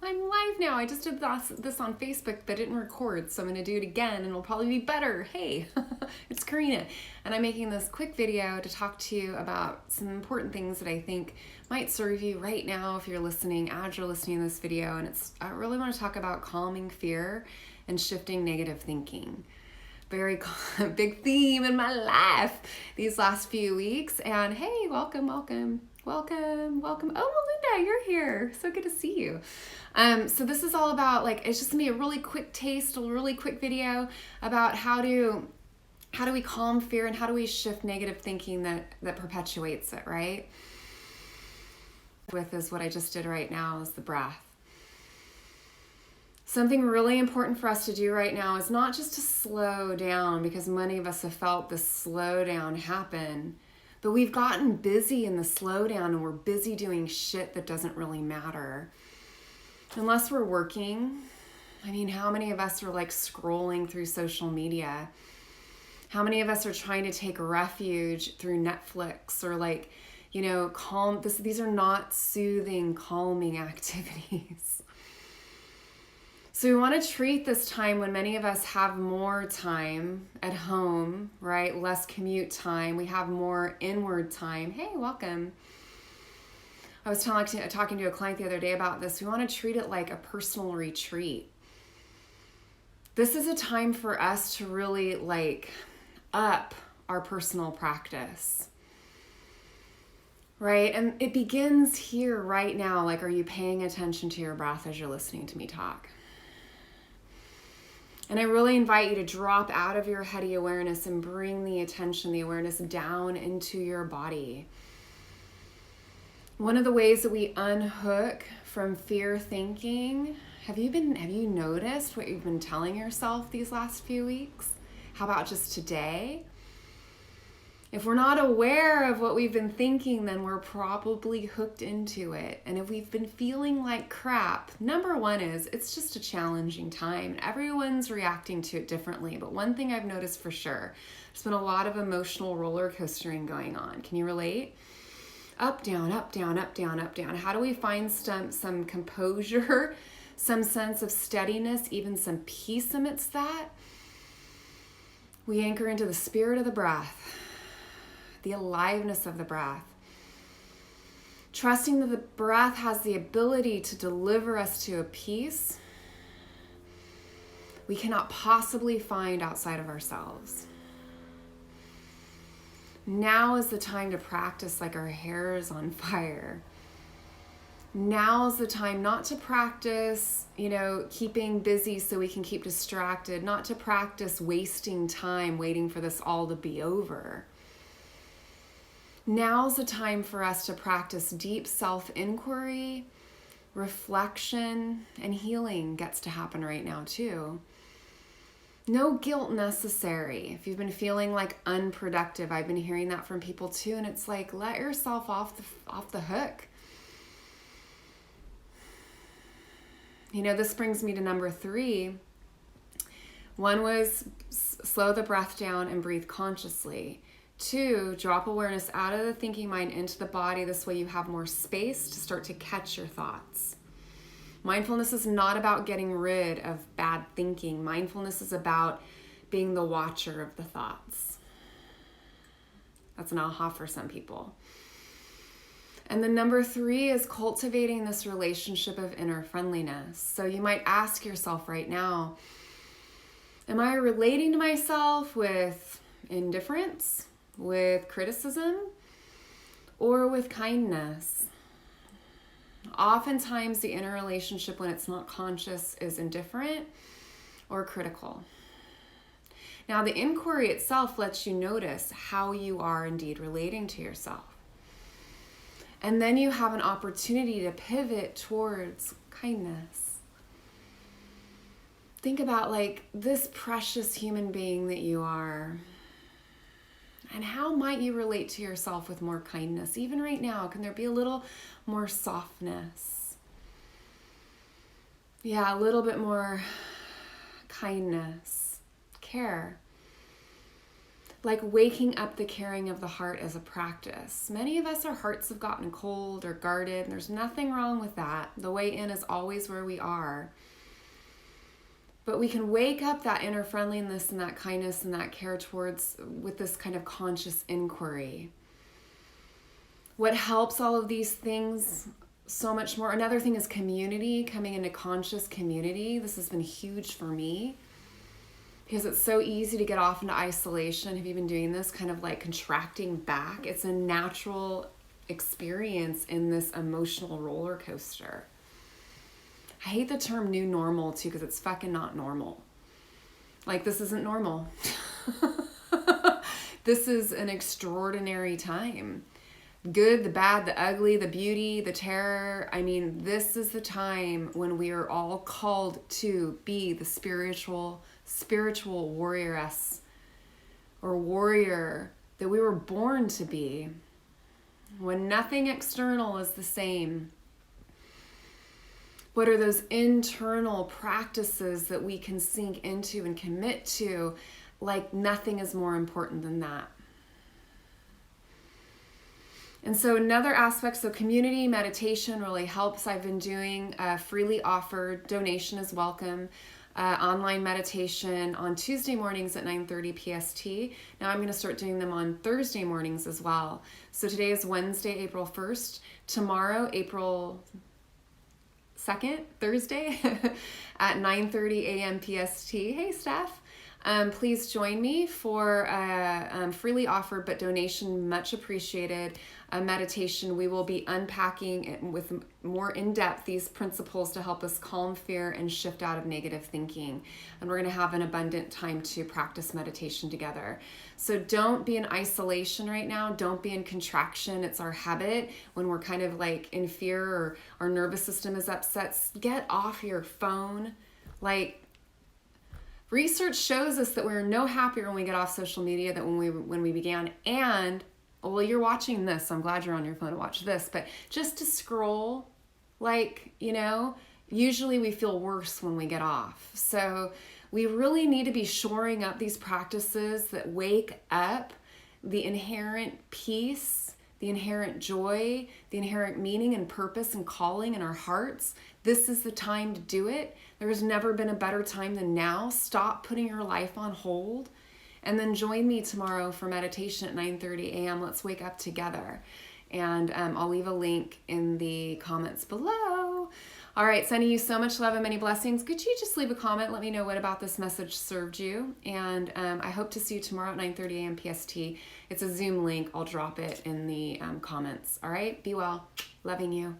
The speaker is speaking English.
I'm live now. I just did this on Facebook, but didn't record, so I'm going to do it again, and it'll probably be better. Hey, it's Karina, and I'm making this quick video to talk to you about some important things that I think might serve you right now if you're listening, as you're listening to this video, and I really want to talk about calming fear and shifting negative thinking. Very big theme in my life these last few weeks, and hey, welcome. Oh, Melinda, you're here. So good to see you. So this is all about, it's just gonna be a really quick taste, a really quick video about how do we calm fear and how do we shift negative thinking that perpetuates it, right? Is what I just did right now is the breath. Something really important for us to do right now is not just to slow down, because many of us have felt this slowdown happen. But we've gotten busy in the slowdown and we're busy doing shit that doesn't really matter. Unless we're working. I mean, how many of us are scrolling through social media? How many of us are trying to take refuge through Netflix or calm? These are not soothing, calming activities. So we want to treat this time when many of us have more time at home, right? Less commute time. We have more inward time. Hey, welcome. I was talking to a client the other day about this. We want to treat it like a personal retreat. This is a time for us to really up our personal practice. Right? And it begins here right now. Are you paying attention to your breath as you're listening to me talk? And I really invite you to drop out of your heady awareness and bring the attention, the awareness down into your body. One of the ways that we unhook from fear thinking, have you noticed what you've been telling yourself these last few weeks? How about just today? If we're not aware of what we've been thinking, then we're probably hooked into it. And if we've been feeling like crap, number one is it's just a challenging time. Everyone's reacting to it differently. But one thing I've noticed for sure, there's been a lot of emotional roller coastering going on. Can you relate? Up, down, up, down, up, down, up, down. How do we find some composure, some sense of steadiness, even some peace amidst that? We anchor into the spirit of the breath. The aliveness of the breath. Trusting that the breath has the ability to deliver us to a peace we cannot possibly find outside of ourselves. Now is the time to practice like our hair is on fire. Now is the time not to practice, keeping busy so we can keep distracted, not to practice wasting time waiting for this all to be over. Now's the time for us to practice deep self-inquiry, reflection, and healing gets to happen right now too. No guilt necessary. If you've been feeling unproductive, I've been hearing that from people too, and it's let yourself off the hook. This brings me to number 3. One was slow the breath down and breathe consciously. 2, drop awareness out of the thinking mind into the body. This way you have more space to start to catch your thoughts. Mindfulness is not about getting rid of bad thinking. Mindfulness is about being the watcher of the thoughts. That's an aha for some people. And then number 3 is cultivating this relationship of inner friendliness. So you might ask yourself right now, am I relating to myself with indifference, with criticism, or with kindness? Oftentimes the inner relationship, when it's not conscious, is indifferent or critical. Now the inquiry itself lets you notice how you are indeed relating to yourself. And then you have an opportunity to pivot towards kindness. Think about this precious human being that you are. And how might you relate to yourself with more kindness? Even right now, can there be a little more softness? Yeah, a little bit more kindness, care. like waking up the caring of the heart as a practice. Many of us, our hearts have gotten cold or guarded, and there's nothing wrong with that. The way in is always where we are. But we can wake up that inner friendliness and that kindness and that care towards with this kind of conscious inquiry. What helps all of these things so much more, another thing is community, coming into conscious community. This has been huge for me because it's so easy to get off into isolation. Have you been doing this kind of like contracting back? It's a natural experience in this emotional roller coaster. I hate the term new normal too, because it's fucking not normal. Like, this isn't normal. This is an extraordinary time. Good, the bad, the ugly, the beauty, the terror. I mean, this is the time when we are all called to be the spiritual warrioress or warrior that we were born to be. When nothing external is the same. What are those internal practices that we can sink into and commit to? Like, nothing is more important than that. And so another aspect, so community meditation really helps. I've been doing freely offered, donation is welcome, online meditation on Tuesday mornings at 9:30 PST. Now I'm going to start doing them on Thursday mornings as well. So today is Wednesday, April 1st. Tomorrow, April 2nd, Thursday at 9:30 a.m. PST. Hey, Steph. Please join me for freely offered but donation much appreciated meditation. We will be unpacking with more in-depth these principles to help us calm fear and shift out of negative thinking. And we're going to have an abundant time to practice meditation together. So don't be in isolation right now. Don't be in contraction. It's our habit when we're kind of like in fear or our nervous system is upset. Get off your phone. Like, research shows us that we're no happier when we get off social media than when we began. And, well, you're watching this. I'm glad you're on your phone to watch this. But just to scroll, like, usually we feel worse when we get off. So we really need to be shoring up these practices that wake up the inherent peace, the inherent joy, the inherent meaning and purpose and calling in our hearts. This is the time to do it. There has never been a better time than now. Stop putting your life on hold. And then join me tomorrow for meditation at 9:30 a.m. Let's wake up together. And I'll leave a link in the comments below. All right, sending you so much love and many blessings. Could you just leave a comment? Let me know what about this message served you. And I hope to see you tomorrow at 9:30 a.m. PST. It's a Zoom link. I'll drop it in the comments. All right, be well. Loving you.